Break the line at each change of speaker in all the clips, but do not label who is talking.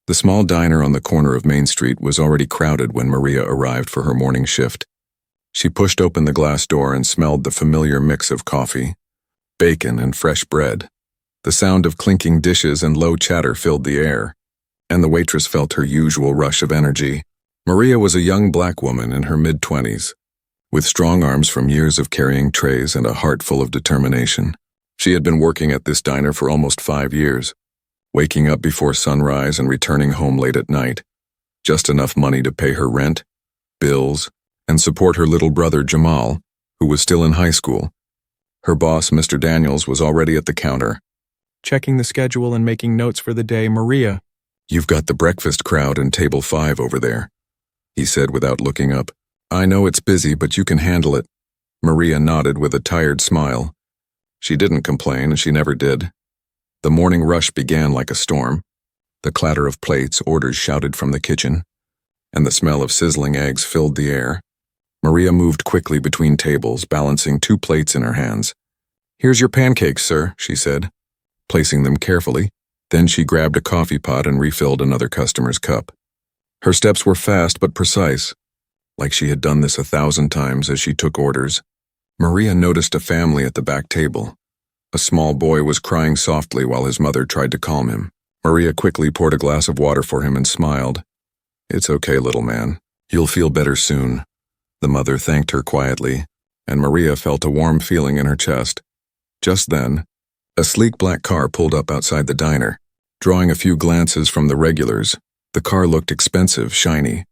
The small diner on the corner of Main Street was already crowded when Maria arrived for her morning shift. She pushed open the glass door and smelled the familiar mix of coffee, bacon, and fresh bread. The sound of clinking dishes and low chatter filled the air, and the waitress felt her usual rush of energy. Maria was a young black woman in her mid-20s, with strong arms from years of carrying trays and a heart full of determination. She had been working at this diner for almost 5 years, waking up before sunrise and returning home late at night. Just enough money to pay her rent, bills, and support her little brother Jamal, who was still in high school. Her boss, Mr. Daniels, was already at the counter.
Checking the schedule and making notes for the day. Maria.
"You've got the breakfast crowd in table 5 over there," he said without looking up. "I know it's busy, but you can handle it." Maria nodded with a tired smile. She didn't complain, and she never did. The morning rush began like a storm. The clatter of plates, orders shouted from the kitchen, and the smell of sizzling eggs filled the air. Maria moved quickly between tables, balancing 2 plates in her hands. "Here's your pancakes, sir," she said, placing them carefully. Then she grabbed a coffee pot and refilled another customer's cup. Her steps were fast but precise, like she had done this 1,000 times as she took orders. Maria noticed a family at the back table. A small boy was crying softly while his mother tried to calm him. Maria quickly poured a glass of water for him and smiled. "It's okay, little man. You'll feel better soon." The mother thanked her quietly, and Maria felt a warm feeling in her chest. Just then, a sleek black car pulled up outside the diner. Drawing a few glances from the regulars, the car looked expensive, shiny,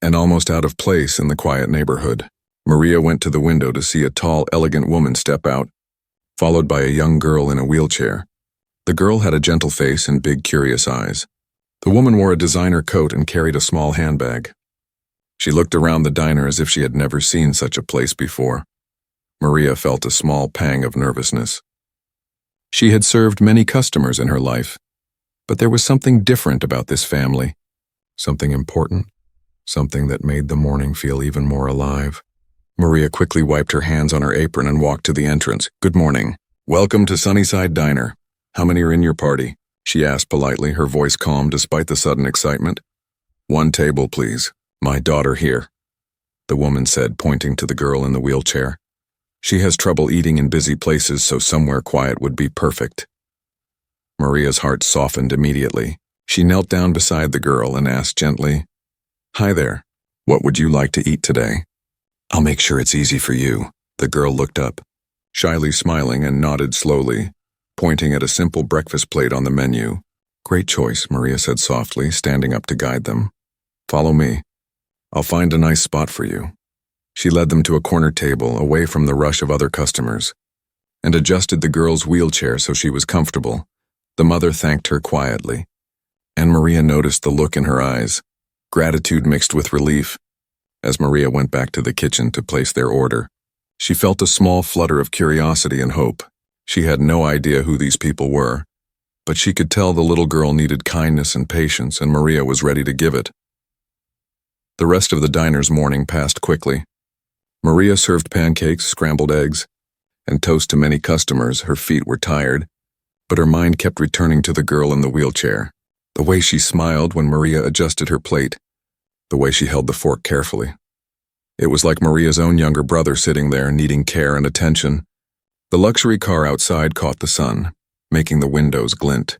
and almost out of place in the quiet neighborhood. Maria went to the window to see a tall, elegant woman step out, followed by a young girl in a wheelchair. The girl had a gentle face and big, curious eyes. The woman wore a designer coat and carried a small handbag. She looked around the diner as if she had never seen such a place before. Maria felt a small pang of nervousness. She had served many customers in her life, but there was something different about this family. Something important, something that made the morning feel even more alive. Maria quickly wiped her hands on her apron and walked to the entrance. "Good morning. Welcome to Sunnyside Diner. How many are in your party?" she asked politely, her voice calm despite the sudden excitement. "1 table, please. My daughter here," the woman said, pointing to the girl in the wheelchair. "She has trouble eating in busy places, so somewhere quiet would be perfect." Maria's heart softened immediately. She knelt down beside the girl and asked gently, "Hi there. What would you like to eat today?" "I'll make sure it's easy for you." The girl looked up, shyly smiling, and nodded slowly, pointing at a simple breakfast plate on the menu. "Great choice," Maria said softly, standing up to guide them. "Follow me. I'll find a nice spot for you." She led them to a corner table, away from the rush of other customers, and adjusted the girl's wheelchair so she was comfortable. The mother thanked her quietly, and Maria noticed the look in her eyes, gratitude mixed with relief. As Maria went back to the kitchen to place their order, she felt a small flutter of curiosity and hope. She had no idea who these people were, but she could tell the little girl needed kindness and patience, and Maria was ready to give it. The rest of the diner's morning passed quickly. Maria served pancakes, scrambled eggs, and toast to many customers. Her feet were tired, but her mind kept returning to the girl in the wheelchair. The way she smiled when Maria adjusted her plate, the way she held the fork carefully. It was like Maria's own younger brother sitting there, needing care and attention. The luxury car outside caught the sun, making the windows glint,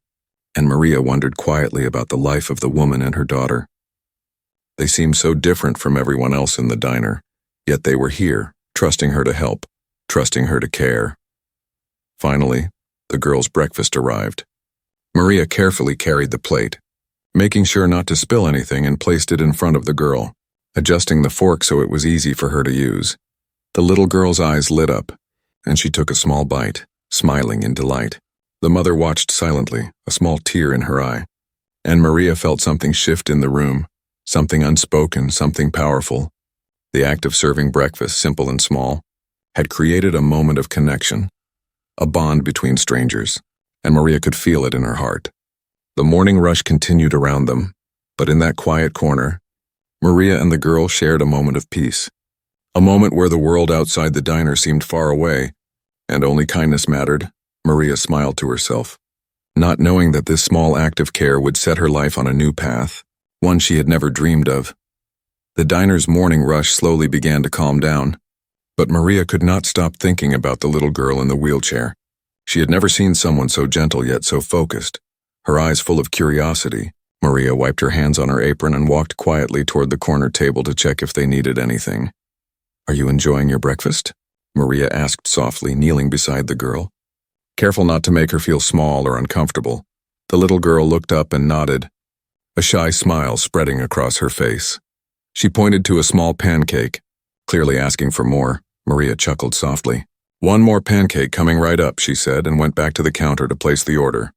and Maria wondered quietly about the life of the woman and her daughter. They seemed so different from everyone else in the diner, yet they were here, trusting her to help, trusting her to care. Finally, the girl's breakfast arrived. Maria carefully carried the plate, making sure not to spill anything, and placed it in front of the girl, adjusting the fork so it was easy for her to use. The little girl's eyes lit up, and she took a small bite, smiling in delight. The mother watched silently, a small tear in her eye, and Maria felt something shift in the room, something unspoken, something powerful. The act of serving breakfast, simple and small, had created a moment of connection, a bond between strangers, and Maria could feel it in her heart. The morning rush continued around them, but in that quiet corner, Maria and the girl shared a moment of peace, a moment where the world outside the diner seemed far away, and only kindness mattered. Maria smiled to herself. not knowing that this small act of care would set her life on a new path, one she had never dreamed of. The diner's morning rush slowly began to calm down, but Maria could not stop thinking about the little girl in the wheelchair. She had never seen someone so gentle yet so focused. Her eyes full of curiosity, Maria wiped her hands on her apron and walked quietly toward the corner table to check if they needed anything. "Are you enjoying your breakfast?" Maria asked softly, kneeling beside the girl. Careful not to make her feel small or uncomfortable, the little girl looked up and nodded, a shy smile spreading across her face. She pointed to a small pancake, clearly asking for more. Maria chuckled softly. "One more pancake coming right up," she said, and went back to the counter to place the order.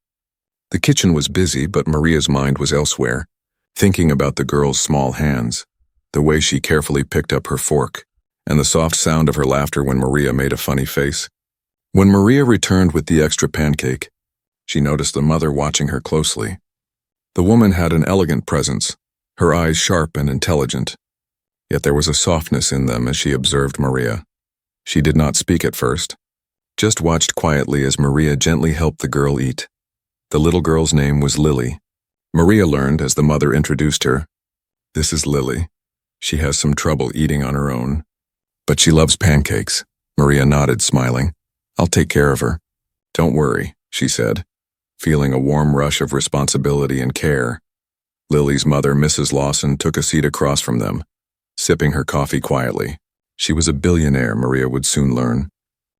The kitchen was busy, but Maria's mind was elsewhere, thinking about the girl's small hands, the way she carefully picked up her fork, and the soft sound of her laughter when Maria made a funny face. When Maria returned with the extra pancake, she noticed the mother watching her closely. The woman had an elegant presence, her eyes sharp and intelligent, yet there was a softness in them as she observed Maria. She did not speak at first, just watched quietly as Maria gently helped the girl eat. The little girl's name was Lily. Maria learned as the mother introduced her. "This is Lily. She has some trouble eating on her own, but she loves pancakes." Maria nodded, smiling. "I'll take care of her." "Don't worry," she said, feeling a warm rush of responsibility and care. Lily's mother, Mrs. Lawson, took a seat across from them, sipping her coffee quietly. She was a billionaire, Maria would soon learn.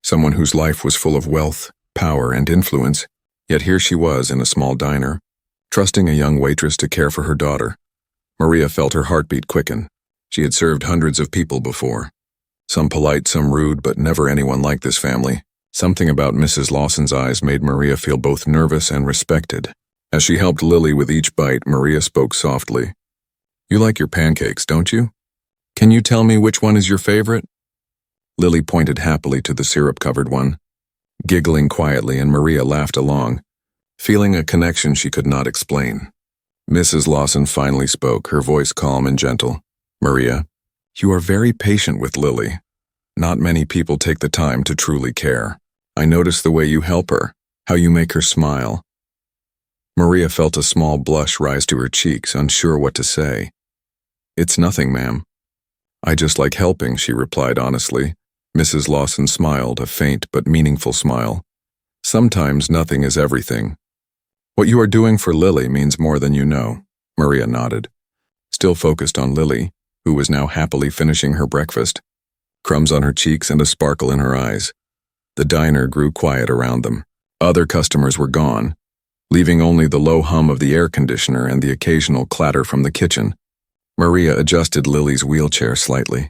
Someone whose life was full of wealth, power, and influence, yet here she was in a small diner, trusting a young waitress to care for her daughter. Maria felt her heartbeat quicken. She had served hundreds of people before. Some polite, some rude, but never anyone like this family. Something about Mrs. Lawson's eyes made Maria feel both nervous and respected. As she helped Lily with each bite, Maria spoke softly. "You like your pancakes, don't you? Can you tell me which one is your favorite?" Lily pointed happily to the syrup-covered one, giggling quietly, and Maria laughed along, feeling a connection she could not explain. Mrs. Lawson finally spoke, her voice calm and gentle. "Maria, you are very patient with Lily. Not many people take the time to truly care. I notice the way you help her, how you make her smile." Maria felt a small blush rise to her cheeks, unsure what to say. "It's nothing, ma'am. I just like helping," she replied honestly. Mrs. Lawson smiled, a faint but meaningful smile. "Sometimes nothing is everything. What you are doing for Lily means more than you know." Maria nodded, still focused on Lily, who was now happily finishing her breakfast, crumbs on her cheeks and a sparkle in her eyes. The diner grew quiet around them. Other customers were gone, leaving only the low hum of the air conditioner and the occasional clatter from the kitchen. Maria adjusted Lily's wheelchair slightly,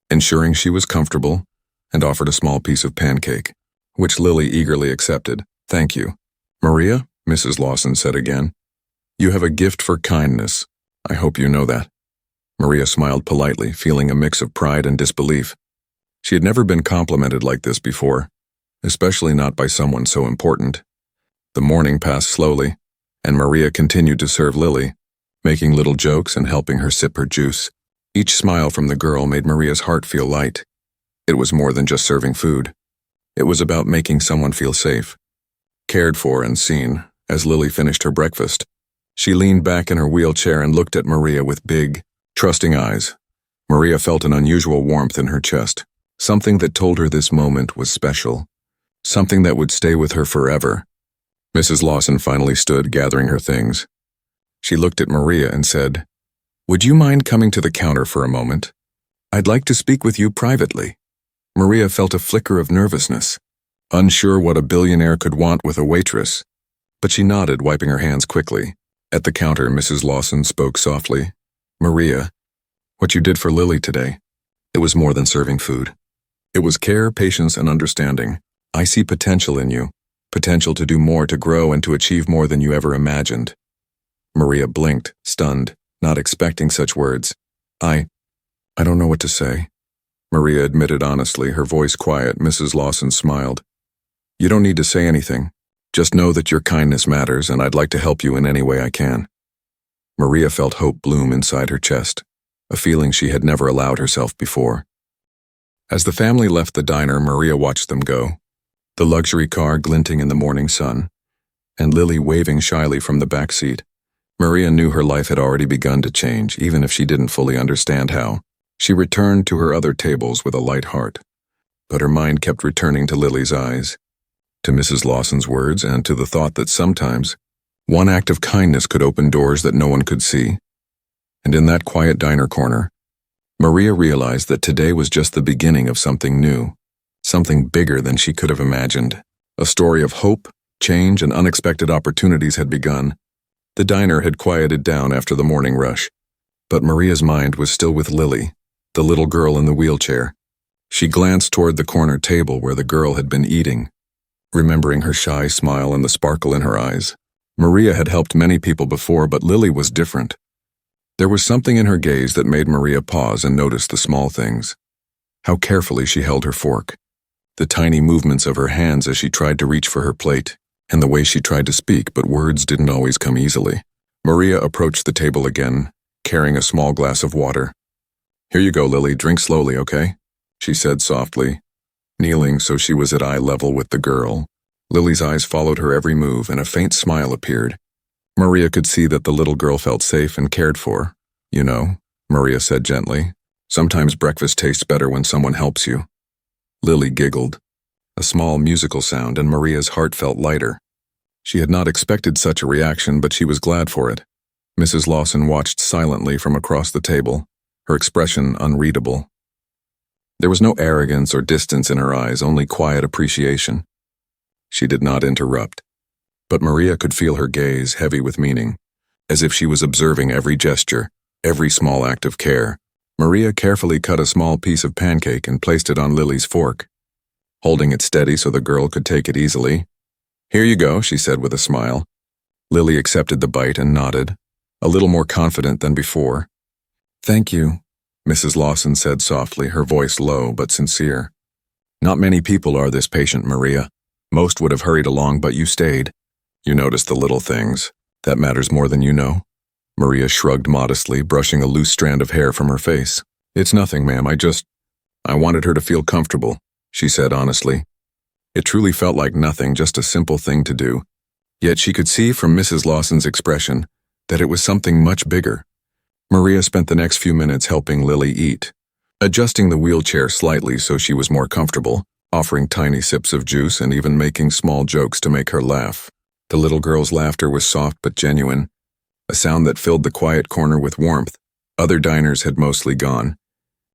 ensuring she was comfortable, and offered a small piece of pancake, which Lily eagerly accepted. "Thank you." "Maria," Mrs. Lawson said again, "you have a gift for kindness. I hope you know that." Maria smiled politely, feeling a mix of pride and disbelief. She had never been complimented like this before, especially not by someone so important. The morning passed slowly, and Maria continued to serve Lily, making little jokes and helping her sip her juice. Each smile from the girl made Maria's heart feel light. It was more than just serving food. It was about making someone feel safe, cared for and seen. As Lily finished her breakfast, she leaned back in her wheelchair and looked at Maria with big, trusting eyes. Maria felt an unusual warmth in her chest, something that told her this moment was special, something that would stay with her forever. Mrs. Lawson finally stood, gathering her things. She looked at Maria and said, "Would you mind coming to the counter for a moment? I'd like to speak with you privately." Maria felt a flicker of nervousness, unsure what a billionaire could want with a waitress, but she nodded, wiping her hands quickly. At the counter, Mrs. Lawson spoke softly. "Maria, what you did for Lily today, it was more than serving food. It was care, patience, and understanding. I see potential in you, potential to do more, to grow, and to achieve more than you ever imagined." Maria blinked, stunned, not expecting such words. I don't know what to say," Maria admitted honestly, her voice quiet. Mrs. Lawson smiled. "You don't need to say anything. Just know that your kindness matters, and I'd like to help you in any way I can." Maria felt hope bloom inside her chest, a feeling she had never allowed herself before. As the family left the diner, Maria watched them go, the luxury car glinting in the morning sun. and Lily waving shyly from the back seat. Maria knew her life had already begun to change, even if she didn't fully understand how. She returned to her other tables with a light heart. But her mind kept returning to Lily's eyes, to Mrs. Lawson's words, and to the thought that sometimes one act of kindness could open doors that no one could see. And in that quiet diner corner, Maria realized that today was just the beginning of something new, something bigger than she could have imagined. A story of hope, change, and unexpected opportunities had begun. The diner had quieted down after the morning rush, but Maria's mind was still with Lily, the little girl in the wheelchair. She glanced toward the corner table where the girl had been eating, remembering her shy smile and the sparkle in her eyes. Maria had helped many people before, but Lily was different. There was something in her gaze that made Maria pause and notice the small things. How carefully she held her fork, the tiny movements of her hands as she tried to reach for her plate, and the way she tried to speak, but words didn't always come easily. Maria approached the table again, carrying a small glass of water. "Here you go, Lily, drink slowly, okay?" she said softly, kneeling so she was at eye level with the girl. Lily's eyes followed her every move, and a faint smile appeared. Maria could see that the little girl felt safe and cared for. "You know," Maria said gently, "sometimes breakfast tastes better when someone helps you." Lily giggled, a small musical sound, and Maria's heart felt lighter. She had not expected such a reaction, but she was glad for it. Mrs. Lawson watched silently from across the table, her expression unreadable. There was no arrogance or distance in her eyes, only quiet appreciation. She did not interrupt, but Maria could feel her gaze heavy with meaning, as if she was observing every gesture, every small act of care. Maria carefully cut a small piece of pancake and placed it on Lily's fork, holding it steady so the girl could take it easily. "Here you go," she said with a smile. Lily accepted the bite and nodded, a little more confident than before. "Thank you," Mrs. Lawson said softly, her voice low but sincere. "Not many people are this patient, Maria. Most would have hurried along, but you stayed. You noticed the little things. That matters more than you know." Maria shrugged modestly, brushing a loose strand of hair from her face. "It's nothing, ma'am. I wanted her to feel comfortable," she said honestly. It truly felt like nothing, just a simple thing to do. Yet she could see from Mrs. Lawson's expression that it was something much bigger. Maria spent the next few minutes helping Lily eat, adjusting the wheelchair slightly so she was more comfortable, offering tiny sips of juice and even making small jokes to make her laugh. The little girl's laughter was soft but genuine, a sound that filled the quiet corner with warmth. Other diners had mostly gone,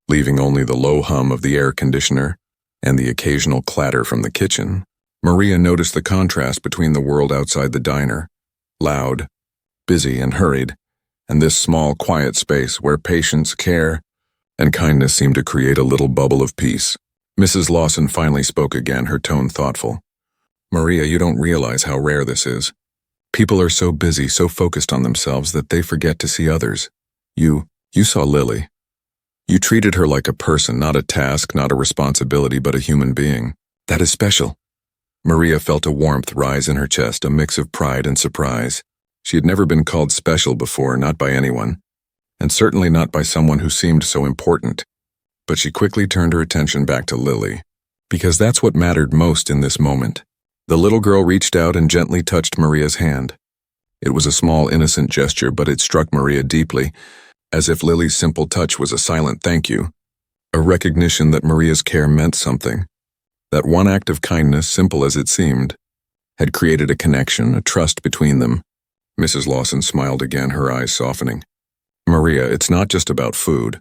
leaving only the low hum of the air conditioner and the occasional clatter from the kitchen. Maria noticed the contrast between the world outside the diner, loud, busy, and hurried, and this small, quiet space where patience, care, and kindness seemed to create a little bubble of peace. Mrs. Lawson finally spoke again, her tone thoughtful. "Maria, you don't realize how rare this is. People are so busy, so focused on themselves that they forget to see others. You saw Lily. You treated her like a person, not a task, not a responsibility, but a human being. That is special." Maria felt a warmth rise in her chest, a mix of pride and surprise. She had never been called special before, not by anyone, and certainly not by someone who seemed so important. But she quickly turned her attention back to Lily, because that's what mattered most in this moment. The little girl reached out and gently touched Maria's hand. It was a small, innocent gesture, but it struck Maria deeply, as if Lily's simple touch was a silent thank you, a recognition that Maria's care meant something. That one act of kindness, simple as it seemed, had created a connection, a trust between them. Mrs. Lawson smiled again, her eyes softening. "Maria, it's not just about food.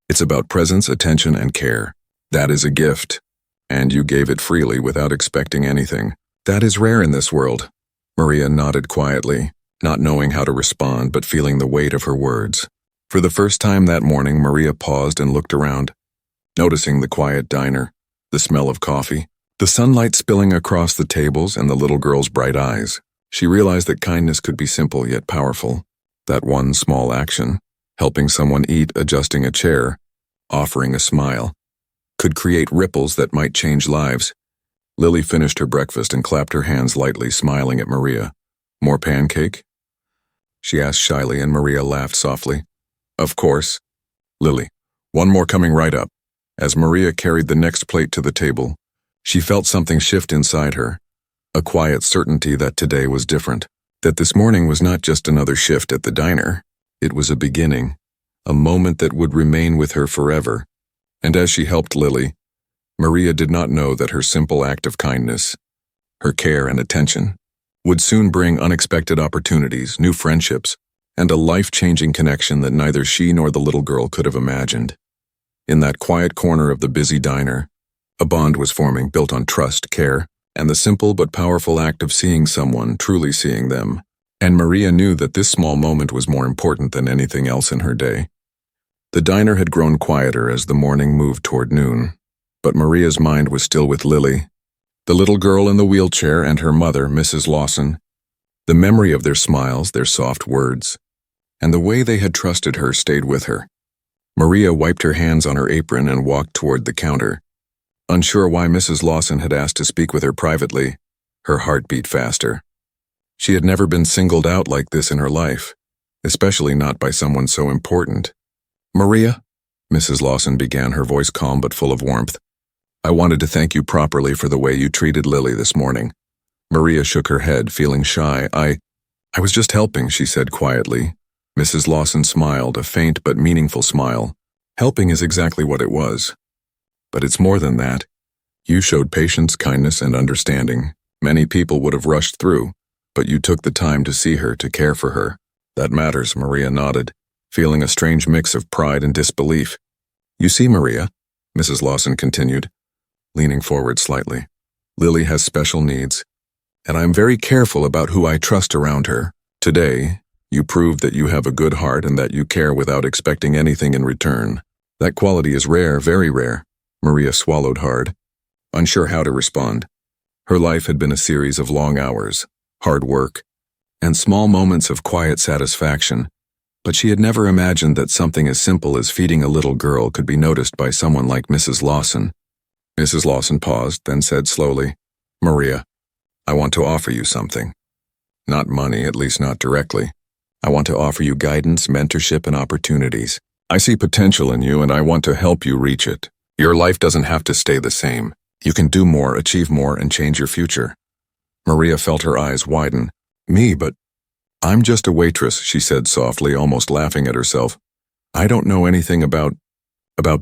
It's about presence, attention, and care. That is a gift, and you gave it freely without expecting anything. That is rare in this world." Maria nodded quietly, not knowing how to respond but feeling the weight of her words. For the first time that morning, Maria paused and looked around, noticing the quiet diner, the smell of coffee, the sunlight spilling across the tables, and the little girl's bright eyes. She realized that kindness could be simple yet powerful. That one small action, helping someone eat, adjusting a chair, offering a smile, could create ripples that might change lives. Lily finished her breakfast and clapped her hands lightly, smiling at Maria. "More pancake?" she asked shyly, and Maria laughed softly. "Of course." "Lily, one more coming right up." As Maria carried the next plate to the table, she felt something shift inside her. a quiet certainty that today was different, that this morning was not just another shift at the diner. It was a beginning, a moment that would remain with her forever. And as she helped Lily, Maria did not know that her simple act of kindness, her care and attention, would soon bring unexpected opportunities, new friendships, and a life-changing connection that neither she nor the little girl could have imagined. In that quiet corner of the busy diner, a bond was forming built on trust, care, and the simple but powerful act of seeing someone, truly seeing them. And Maria knew that this small moment was more important than anything else in her day. The diner had grown quieter as the morning moved toward noon, but Maria's mind was still with Lily, the little girl in the wheelchair, and her mother, Mrs. Lawson. The memory of their smiles, their soft words, and the way they had trusted her stayed with her. Maria wiped her hands on her apron and walked toward the counter. Unsure why Mrs. Lawson had asked to speak with her privately, her heart beat faster. She had never been singled out like this in her life, especially not by someone so important. "Maria," Mrs. Lawson began, her voice calm but full of warmth, "I wanted to thank you properly for the way you treated Lily this morning." Maria shook her head, feeling shy. I was just helping," she said quietly. Mrs. Lawson smiled, a faint but meaningful smile. "Helping is exactly what it was. But it's more than that. You showed patience, kindness, and understanding. Many people would have rushed through, but you took the time to see her, to care for her. That matters," Maria nodded, feeling a strange mix of pride and disbelief. "You see, Maria," Mrs. Lawson continued, leaning forward slightly, "Lily has special needs, and I'm very careful about who I trust around her. Today, you proved that you have a good heart and that you care without expecting anything in return. That quality is rare, very rare." Maria swallowed hard, unsure how to respond. Her life had been a series of long hours, hard work, and small moments of quiet satisfaction, but she had never imagined that something as simple as feeding a little girl could be noticed by someone like Mrs. Lawson. Mrs. Lawson paused, then said slowly, "Maria, I want to offer you something. Not money, at least not directly. I want to offer you guidance, mentorship, and opportunities. I see potential in you and I want to help you reach it. Your life doesn't have to stay the same. You can do more, achieve more, and change your future." Maria felt her eyes widen. "Me, but I'm just a waitress," she said softly, almost laughing at herself. "I don't know anything about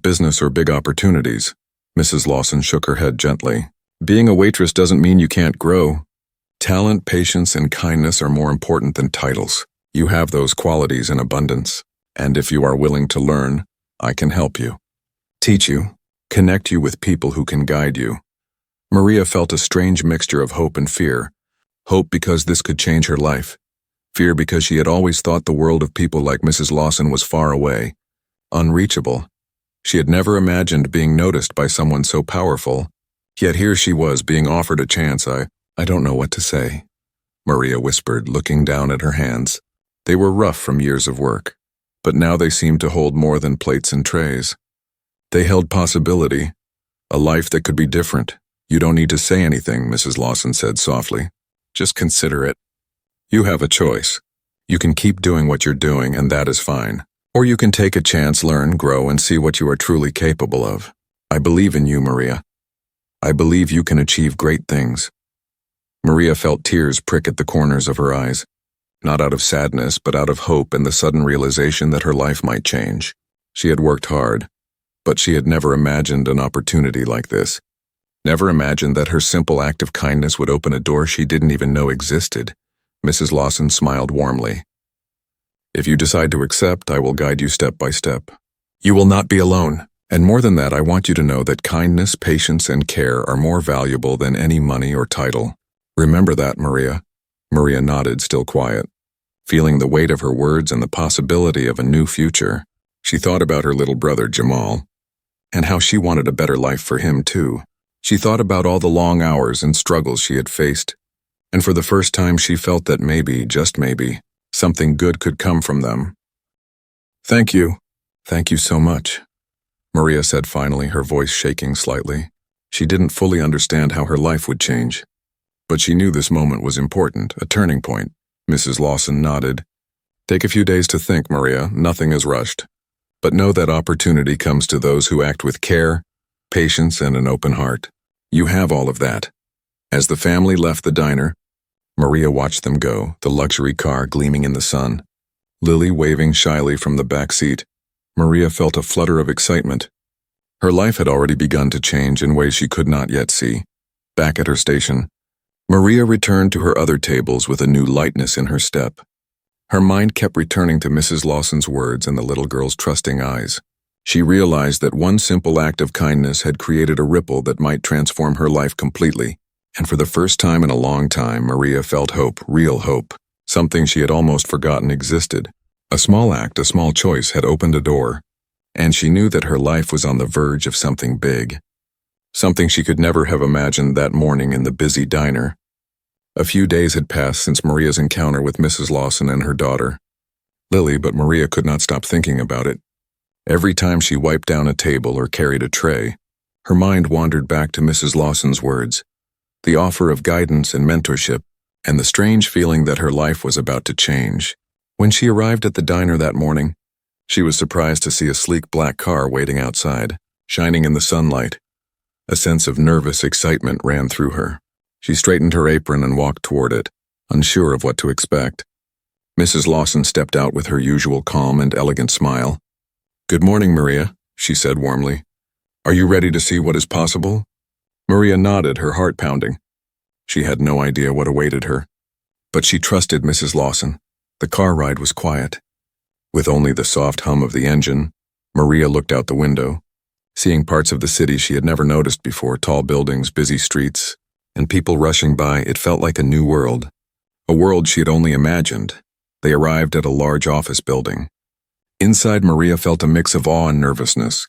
business or big opportunities." Mrs. Lawson shook her head gently. "Being a waitress doesn't mean you can't grow. Talent, patience, and kindness are more important than titles. You have those qualities in abundance, and if you are willing to learn, I can help you. Teach you, connect you with people who can guide you." Maria felt a strange mixture of hope and fear. Hope because this could change her life. Fear because she had always thought the world of people like Mrs. Lawson was far away, unreachable. She had never imagined being noticed by someone so powerful, yet here she was being offered a chance. I don't know what to say," Maria whispered, looking down at her hands. They were rough from years of work, but now they seemed to hold more than plates and trays. They held possibility, a life that could be different. "You don't need to say anything," Mrs. Lawson said softly. "Just consider it. You have a choice. You can keep doing what you're doing, and that is fine. Or you can take a chance, learn, grow, and see what you are truly capable of. I believe in you, Maria. I believe you can achieve great things." Maria felt tears prick at the corners of her eyes, not out of sadness, but out of hope and the sudden realization that her life might change. She had worked hard, but she had never imagined an opportunity like this. Never imagined that her simple act of kindness would open a door she didn't even know existed. Mrs. Lawson smiled warmly. "If you decide to accept, I will guide you step by step. You will not be alone. And more than that, I want you to know that kindness, patience, and care are more valuable than any money or title. Remember that, Maria." Maria nodded, still quiet, feeling the weight of her words and the possibility of a new future. She thought about her little brother, Jamal, and how she wanted a better life for him, too. She thought about all the long hours and struggles she had faced, and for the first time she felt that maybe, just maybe, something good could come from them. "Thank you. Thank you so much," Maria said finally, her voice shaking slightly. She didn't fully understand how her life would change, but she knew this moment was important, a turning point. Mrs. Lawson nodded. "Take a few days to think, Maria. Nothing is rushed. But know that opportunity comes to those who act with care, patience, and an open heart. You have all of that. As the family left the diner, Maria watched them go, the luxury car gleaming in the sun. Lily waving shyly from the back seat, Maria felt a flutter of excitement. Her life had already begun to change in ways she could not yet see. Back at her station, Maria returned to her other tables with a new lightness in her step. Her mind kept returning to Mrs. Lawson's words and the little girl's trusting eyes. She realized that one simple act of kindness had created a ripple that might transform her life completely. And for the first time in a long time, Maria felt hope, real hope, something she had almost forgotten existed. A small act, a small choice had opened a door, and she knew that her life was on the verge of something big. Something she could never have imagined that morning in the busy diner. A few days had passed since Maria's encounter with Mrs. Lawson and her daughter, Lily, but Maria could not stop thinking about it. Every time she wiped down a table or carried a tray, her mind wandered back to Mrs. Lawson's words, the offer of guidance and mentorship, and the strange feeling that her life was about to change. When she arrived at the diner that morning, she was surprised to see a sleek black car waiting outside, shining in the sunlight. A sense of nervous excitement ran through her. She straightened her apron and walked toward it, unsure of what to expect. Mrs. Lawson stepped out with her usual calm and elegant smile. "Good morning, Maria," she said warmly. "Are you ready to see what is possible?" Maria nodded, her heart pounding. She had no idea what awaited her. But she trusted Mrs. Lawson. The car ride was quiet. With only the soft hum of the engine, Maria looked out the window. Seeing parts of the city she had never noticed before, tall buildings, busy streets, and people rushing by, it felt like a new world. A world she had only imagined. They arrived at a large office building. Inside, Maria felt a mix of awe and nervousness.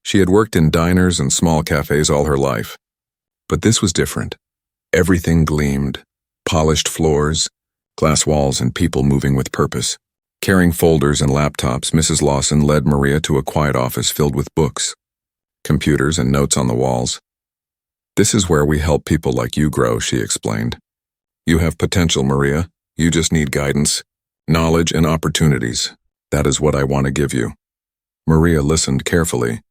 She had worked in diners and small cafes all her life. But this was different. Everything gleamed. Polished floors, glass walls, and people moving with purpose. Carrying folders and laptops, Mrs. Lawson led Maria to a quiet office filled with books, computers, and notes on the walls. "This is where we help people like you grow," she explained. "You have potential, Maria. You just need guidance, knowledge, and opportunities. That is what I want to give you." Maria listened carefully,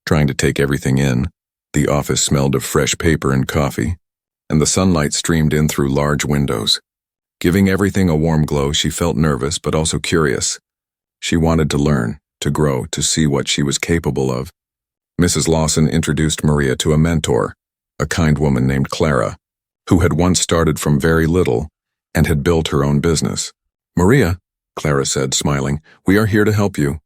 trying to take everything in. The office smelled of fresh paper and coffee, and the sunlight streamed in through large windows. Giving everything a warm glow, she felt nervous but also curious. She wanted to learn, to grow, to see what she was capable of. Mrs. Lawson introduced Maria to a mentor, a kind woman named Clara, who had once started from very little and had built her own business. "Maria," Clara said, smiling, "we are here to help you.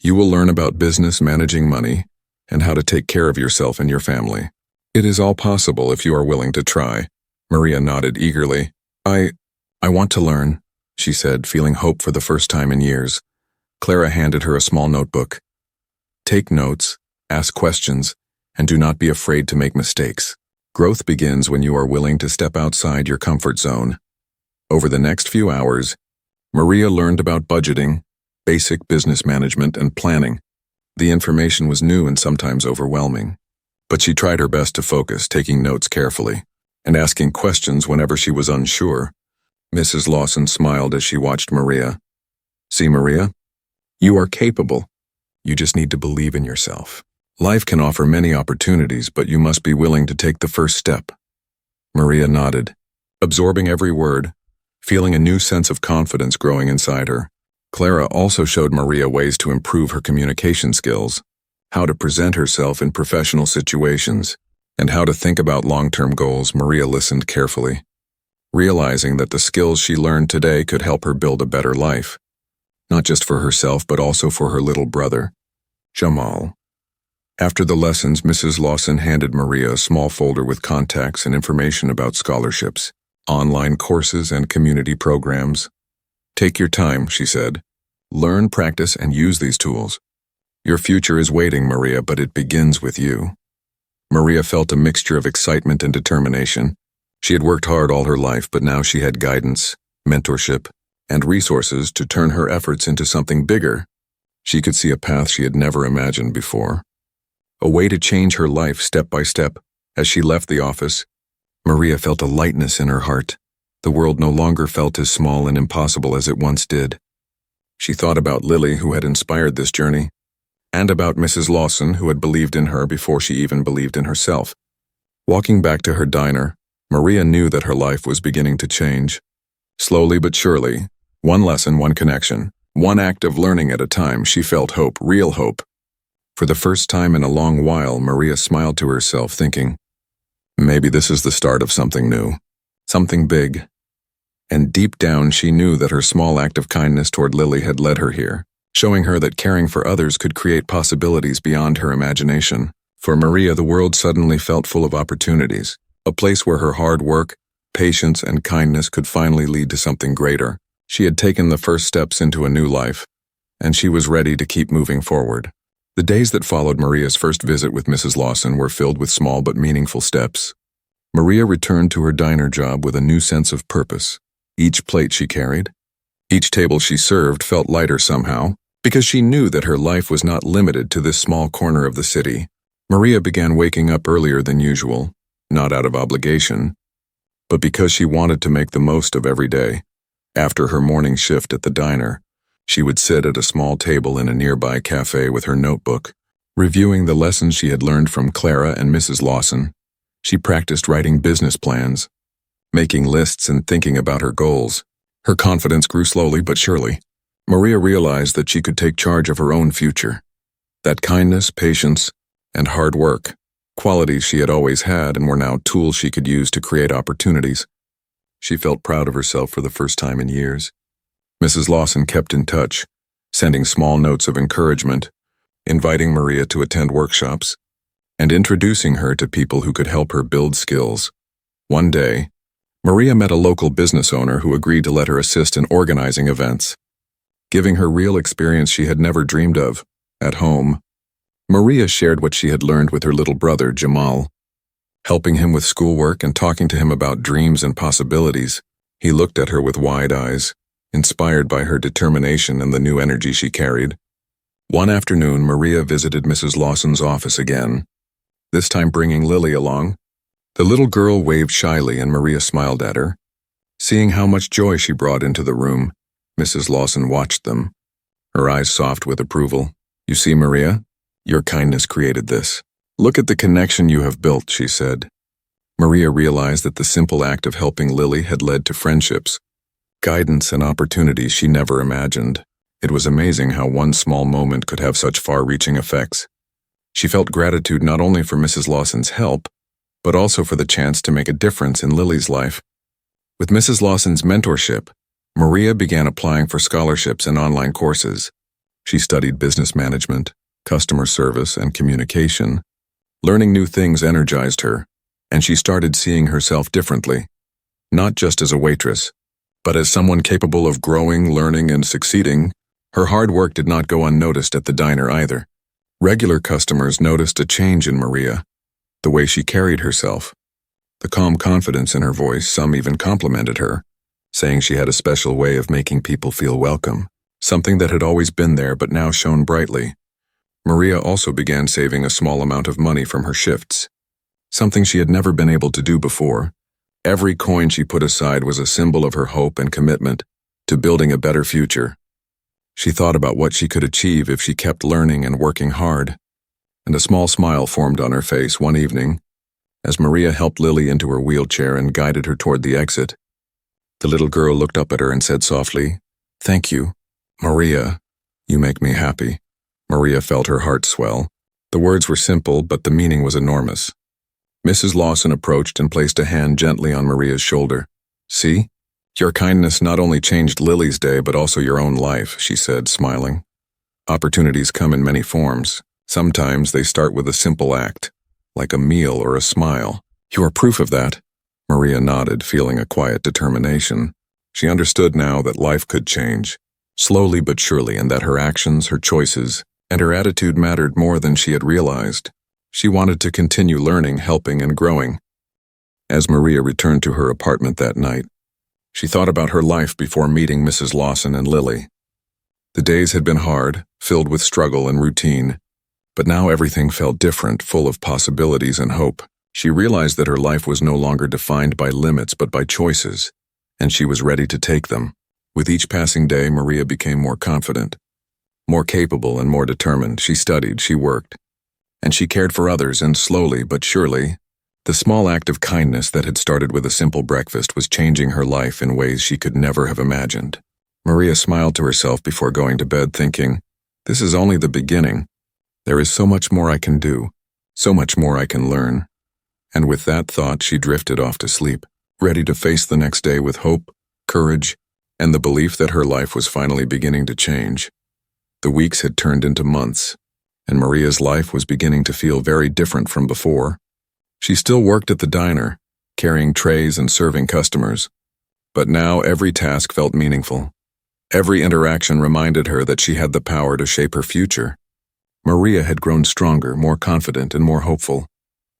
You will learn about business, managing money, and how to take care of yourself and your family. It is all possible if you are willing to try." Maria nodded eagerly. I want to learn," she said, feeling hope for the first time in years. Clara handed her a small notebook. "Take notes, ask questions, and do not be afraid to make mistakes. Growth begins when you are willing to step outside your comfort zone." Over the next few hours, Maria learned about budgeting, basic business management, and planning. The information was new and sometimes overwhelming, but she tried her best to focus, taking notes carefully, and asking questions whenever she was unsure. Mrs. Lawson smiled as she watched Maria. "See, Maria? You are capable. You just need to believe in yourself. Life can offer many opportunities, but you must be willing to take the first step." Maria nodded, absorbing every word, feeling a new sense of confidence growing inside her. Clara also showed Maria ways to improve her communication skills, how to present herself in professional situations, and how to think about long-term goals. Maria listened carefully, realizing that the skills she learned today could help her build a better life, not just for herself but also for her little brother, Jamal. After the lessons, Mrs. Lawson handed Maria a small folder with contacts and information about scholarships, online courses, and community programs. "Take your time," she said. "Learn, practice, and use these tools. Your future is waiting, Maria, but it begins with you." Maria felt a mixture of excitement and determination. She had worked hard all her life, but now she had guidance, mentorship, and resources to turn her efforts into something bigger. She could see a path she had never imagined before, a way to change her life step by step. As she left the office, Maria felt a lightness in her heart. The world no longer felt as small and impossible as it once did. She thought about Lily, who had inspired this journey, and about Mrs. Lawson, who had believed in her before she even believed in herself. Walking back to her diner, Maria knew that her life was beginning to change. Slowly but surely, one lesson, one connection, one act of learning at a time, she felt hope, real hope. For the first time in a long while, Maria smiled to herself, thinking, maybe this is the start of something new, something big. And deep down, she knew that her small act of kindness toward Lily had led her here, showing her that caring for others could create possibilities beyond her imagination. For Maria, the world suddenly felt full of opportunities, a place where her hard work, patience, and kindness could finally lead to something greater. She had taken the first steps into a new life, and she was ready to keep moving forward. The days that followed Maria's first visit with Mrs. Lawson were filled with small but meaningful steps. Maria returned to her diner job with a new sense of purpose. Each plate she carried, each table she served felt lighter somehow, because she knew that her life was not limited to this small corner of the city. Maria began waking up earlier than usual, not out of obligation, but because she wanted to make the most of every day. After her morning shift at the diner, she would sit at a small table in a nearby cafe with her notebook, reviewing the lessons she had learned from Clara and Mrs. Lawson. She practiced writing business plans, making lists and thinking about her goals. Her confidence grew slowly but surely. Maria realized that she could take charge of her own future, that kindness, patience, and hard work, qualities she had always had and were now tools she could use to create opportunities. She felt proud of herself for the first time in years. Mrs. Lawson kept in touch, sending small notes of encouragement, inviting Maria to attend workshops, and introducing her to people who could help her build skills. One day, Maria met a local business owner who agreed to let her assist in organizing events, giving her real experience she had never dreamed of. At home, Maria shared what she had learned with her little brother, Jamal, helping him with schoolwork and talking to him about dreams and possibilities. He looked at her with wide eyes, inspired by her determination and the new energy she carried. One afternoon, Maria visited Mrs. Lawson's office again, this time bringing Lily along. The little girl waved shyly and Maria smiled at her. Seeing how much joy she brought into the room, Mrs. Lawson watched them, her eyes soft with approval. "You see, Maria, your kindness created this. Look at the connection you have built," she said. Maria realized that the simple act of helping Lily had led to friendships, guidance, and opportunities she never imagined. It was amazing how one small moment could have such far-reaching effects. She felt gratitude not only for Mrs. Lawson's help, but also for the chance to make a difference in Lily's life. With Mrs. Lawson's mentorship, Maria began applying for scholarships and online courses. She studied business management, customer service, and communication. Learning new things energized her, and she started seeing herself differently, not just as a waitress, but as someone capable of growing, learning, and succeeding. Her hard work did not go unnoticed at the diner either. Regular customers noticed a change in Maria, the way she carried herself, the calm confidence in her voice. Some even complimented her, saying she had a special way of making people feel welcome, something that had always been there but now shone brightly. Maria also began saving a small amount of money from her shifts, something she had never been able to do before. Every coin she put aside was a symbol of her hope and commitment to building a better future. She thought about what she could achieve if she kept learning and working hard, and a small smile formed on her face one evening as Maria helped Lily into her wheelchair and guided her toward the exit. The little girl looked up at her and said softly, "Thank you, Maria. You make me happy." Maria felt her heart swell. The words were simple, but the meaning was enormous. Mrs. Lawson approached and placed a hand gently on Maria's shoulder. "See? Your kindness not only changed Lily's day, but also your own life," she said, smiling. "Opportunities come in many forms. Sometimes they start with a simple act, like a meal or a smile. You are proof of that." Maria nodded, feeling a quiet determination. She understood now that life could change, slowly but surely, and that her actions, her choices, and her attitude mattered more than she had realized. She wanted to continue learning, helping, and growing. As Maria returned to her apartment that night, she thought about her life before meeting Mrs. Lawson and Lily. The days had been hard, filled with struggle and routine, but now everything felt different, full of possibilities and hope. She realized that her life was no longer defined by limits but by choices, and she was ready to take them. With each passing day, Maria became more confident, more capable, and more determined. She studied, she worked, and she cared for others, and slowly but surely, The small act of kindness that had started with a simple breakfast was changing her life in ways she could never have imagined. Maria smiled to herself before going to bed, thinking, "This is only the beginning. There is so much more I can do, so much more I can learn." And with that thought, she drifted off to sleep, ready to face the next day with hope, courage, and the belief that her life was finally beginning to change. The weeks had turned into months, and Maria's life was beginning to feel very different from before. She still worked at the diner, carrying trays and serving customers, but now every task felt meaningful. Every interaction reminded her that she had the power to shape her future. Maria had grown stronger, more confident, and more hopeful.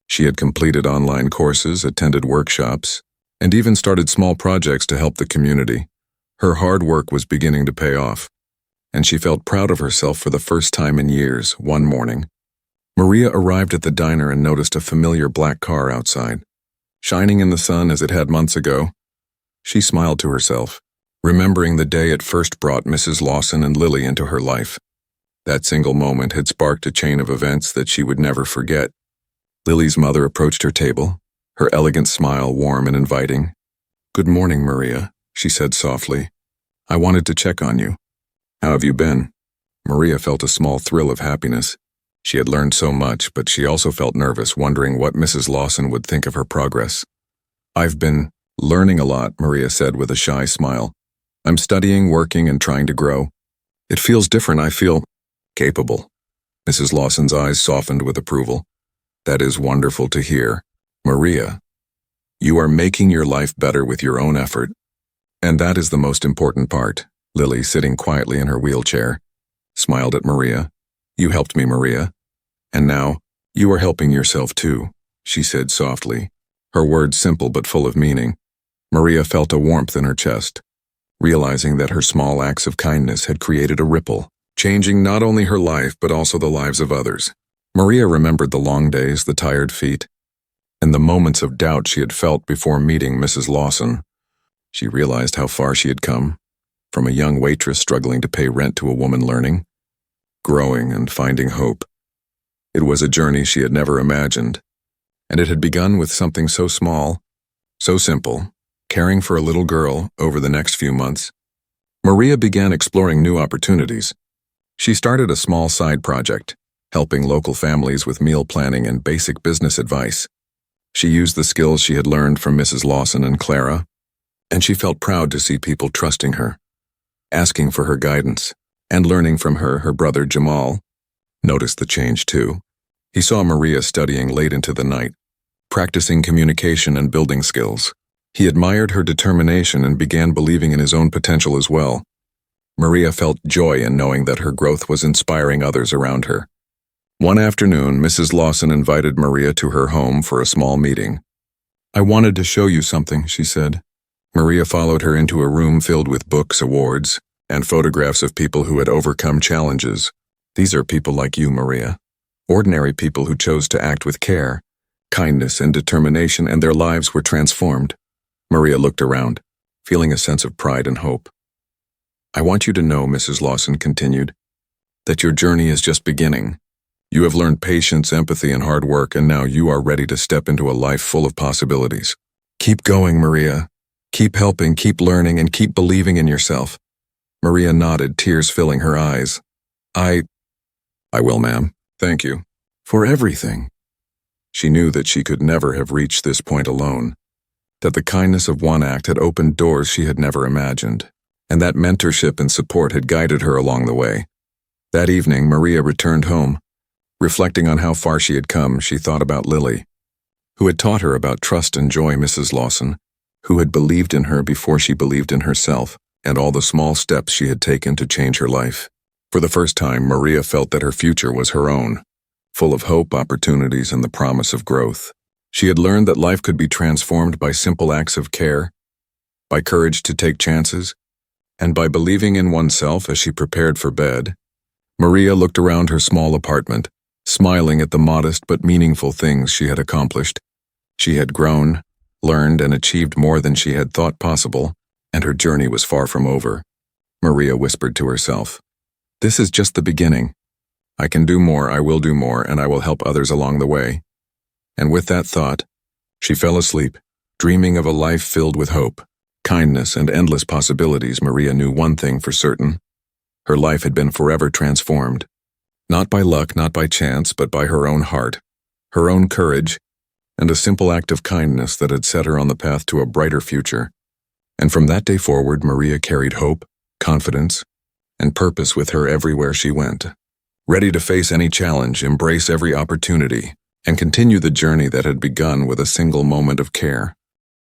She had completed online courses, attended workshops, and even started small projects to help the community. Her hard work was beginning to pay off, and she felt proud of herself for the first time in years. One morning, Maria arrived at the diner and noticed a familiar black car outside, shining in the sun as it had months ago. She smiled to herself, remembering the day it first brought Mrs. Lawson and Lily into her life. That single moment had sparked a chain of events that she would never forget. Lily's mother approached her table, her elegant smile warm and inviting. "Good morning, Maria," she said softly. "I wanted to check on you. How have you been?" Maria felt a small thrill of happiness. She had learned so much, but she also felt nervous, wondering what Mrs. Lawson would think of her progress. "I've been learning a lot," Maria said with a shy smile. "I'm studying, working, and trying to grow. It feels different. I feel capable." Mrs. Lawson's eyes softened with approval. "That is wonderful to hear. Maria, you are making your life better with your own effort. And that is the most important part." Lily, sitting quietly in her wheelchair, smiled at Maria. "You helped me, Maria. And now, you are helping yourself too," she said softly, her words simple but full of meaning. Maria felt a warmth in her chest, realizing that her small acts of kindness had created a ripple, changing not only her life but also the lives of others. Maria remembered the long days, the tired feet, and the moments of doubt she had felt before meeting Mrs. Lawson. She realized how far she had come, from a young waitress struggling to pay rent to a woman learning, growing, and finding hope. It was a journey she had never imagined, and it had begun with something so small, so simple, caring for a little girl. Over the next few months, Maria began exploring new opportunities. She started a small side project, helping local families with meal planning and basic business advice. She used the skills she had learned from Mrs. Lawson and Clara, and she felt proud to see people trusting her, asking for her guidance, and learning from her. Her brother Jamal noticed the change too. He saw Maria studying late into the night, practicing communication and building skills. He admired her determination and began believing in his own potential as well. Maria felt joy in knowing that her growth was inspiring others around her. One afternoon, Mrs. Lawson invited Maria to her home for a small meeting. "I wanted to show you something," she said. Maria followed her into a room filled with books, awards, and photographs of people who had overcome challenges. "These are people like you, Maria. Ordinary people who chose to act with care, kindness, and determination, and their lives were transformed." Maria looked around, feeling a sense of pride and hope. "I want you to know," Mrs. Lawson continued, "that your journey is just beginning. You have learned patience, empathy, and hard work, and now you are ready to step into a life full of possibilities. Keep going, Maria. Keep helping, keep learning, and keep believing in yourself." Maria nodded, tears filling her eyes. I will, ma'am. Thank you. For everything." She knew that she could never have reached this point alone, that the kindness of one act had opened doors she had never imagined, and that mentorship and support had guided her along the way. That evening, Maria returned home. Reflecting on how far she had come, she thought about Lily, who had taught her about trust and joy, Mrs. Lawson, who had believed in her before she believed in herself, and all the small steps she had taken to change her life. For the first time, Maria felt that her future was her own, full of hope, opportunities, and the promise of growth. She had learned that life could be transformed by simple acts of care, by courage to take chances, and by believing in oneself. As she prepared for bed, Maria looked around her small apartment, smiling at the modest but meaningful things she had accomplished. She had grown, learned, and achieved more than she had thought possible, and her journey was far from over. Maria whispered to herself, "This is just the beginning. I can do more, I will do more, and I will help others along the way." And with that thought, She fell asleep, dreaming of a life filled with hope, kindness, and endless possibilities. Maria knew one thing for certain. Her life had been forever transformed. Not by luck, not by chance, but by her own heart, her own courage, and a simple act of kindness that had set her on the path to a brighter future. And from that day forward, Maria carried hope, confidence, and purpose with her everywhere she went, ready to face any challenge, embrace every opportunity, and continue the journey that had begun with a single moment of care.